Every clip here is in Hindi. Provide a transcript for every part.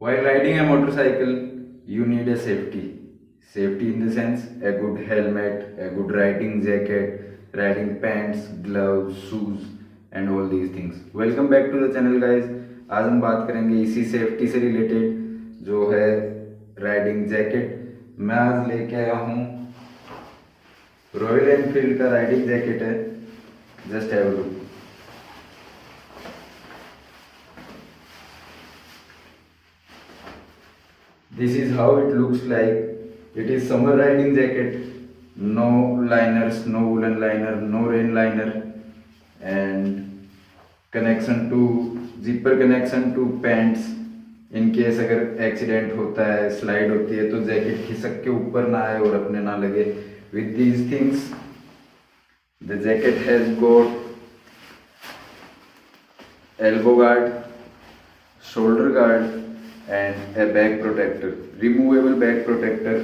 While riding a motorcycle, you need a safety. Safety in the sense a good helmet, a good riding jacket, riding pants, gloves, shoes and all these things. Welcome back to the channel guys. आज हम बात करेंगे इसी सेफ्टी से रिलेटेड जो है राइडिंग जैकेट। मैं आज लेके आया हूँ रॉयल एनफील्ड का राइडिंग जैकेट है। Just have a look. This is how it looks like. It is summer riding jacket. No liners, no woolen liner, no rain liner, and connection to zipper connection to pants. In case अगर एक्सीडेंट होता है, स्लाइड होती है तो जैकेट खिसक के ऊपर ना आए और अपने ना लगे. With these things, the jacket has got elbow guard, shoulder guard and a back protector, removable back protector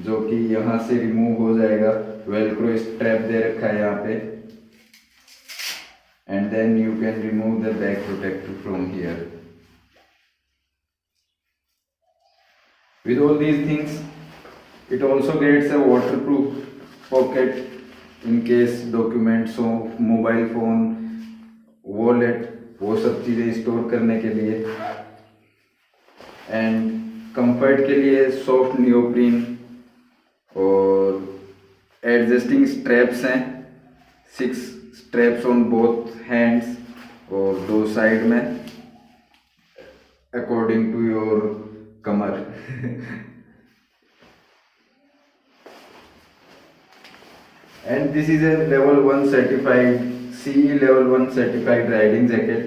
जो कि यहाँ से रिमूव हो जाएगा. वेलक्रो स्ट्रैप दे रखा है यहाँ पे and then you can remove the back protector from here. With all these things it also gets a waterproof pocket in case documents हो, मोबाइल फोन, वॉलेट, वो सब चीज़ें स्टोर करने के लिए. एंड कंफर्ट के लिए सॉफ्ट नियोप्रीन और एडजस्टिंग स्ट्रैप्स हैं. 6 स्ट्रैप्स ऑन बोथ हैंड्स और 2 साइड में अकॉर्डिंग टू योर कमर. And this is a level 1 certified CE level 1 certified riding jacket.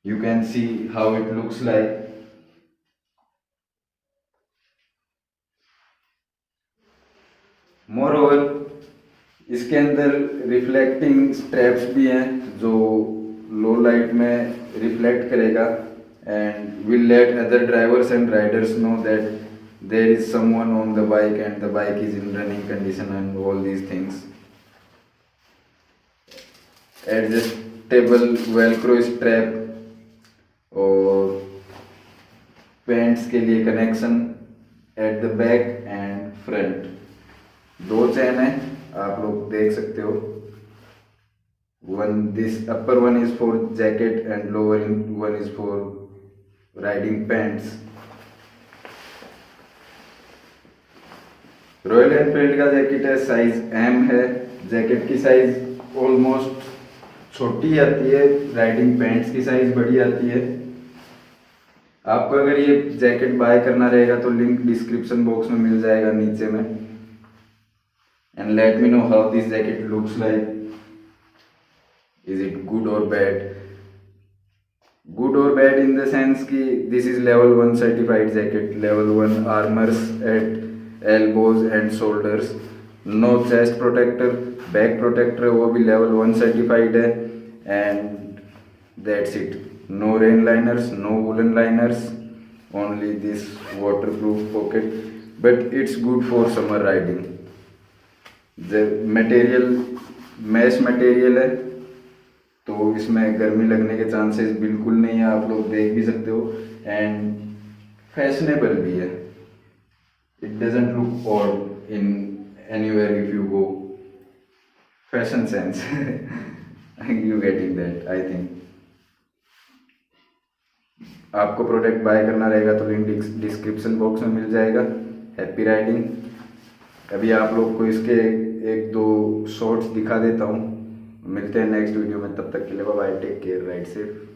You can see how it looks like. Moreover, इसके अंदर रिफ्लेक्टिंग स्ट्रैप्स भी हैं जो लो लाइट में रिफ्लेक्ट करेगा and will let other drivers and riders know that there is someone on the bike and the bike is in running condition and all these things. Adjustable velcro strap और पैंट्स के लिए connection at the back and front. 2 chain है, आप लोग देख सकते हो. This upper one is for jacket and lower one is for riding pants. Royal Enfield का जैकेट है, साइज M है. जैकेट की साइज ऑलमोस्ट छोटी आती है, राइडिंग पैंट्स की साइज बड़ी आती है. आपको अगर ये जैकेट बाय करना रहेगा तो लिंक डिस्क्रिप्शन बॉक्स में मिल जाएगा नीचे में. And let me know how this jacket looks like. Is it good और बैड? गुड और बैड इन द सेंस कि this is level 1 certified jacket. Level 1 armours at elbows and shoulders, no chest protector, back protector वो भी लेवल 1 सर्टिफाइड है. And that's it. No rain liners, no woollen liners, only this waterproof pocket. But it's good for summer riding. Material mash material है तो इसमें गर्मी लगने के चांसेस बिल्कुल नहीं है, आप लोग देख भी सकते हो. एंड फैशनेबल भी है. It doesn't look odd in anywhere if you go. Fashion sense. You getting that? I think. आपको प्रोडक्ट बाय करना रहेगा तो लिंक डिस्क्रिप्शन बॉक्स में मिल जाएगा. Happy riding. अभी आप लोग को इसके 1-2 शॉर्ट्स दिखा देता हूँ. मिलते हैं नेक्स्ट वीडियो में, तब तक के लिए bye bye. Take care, ride safe.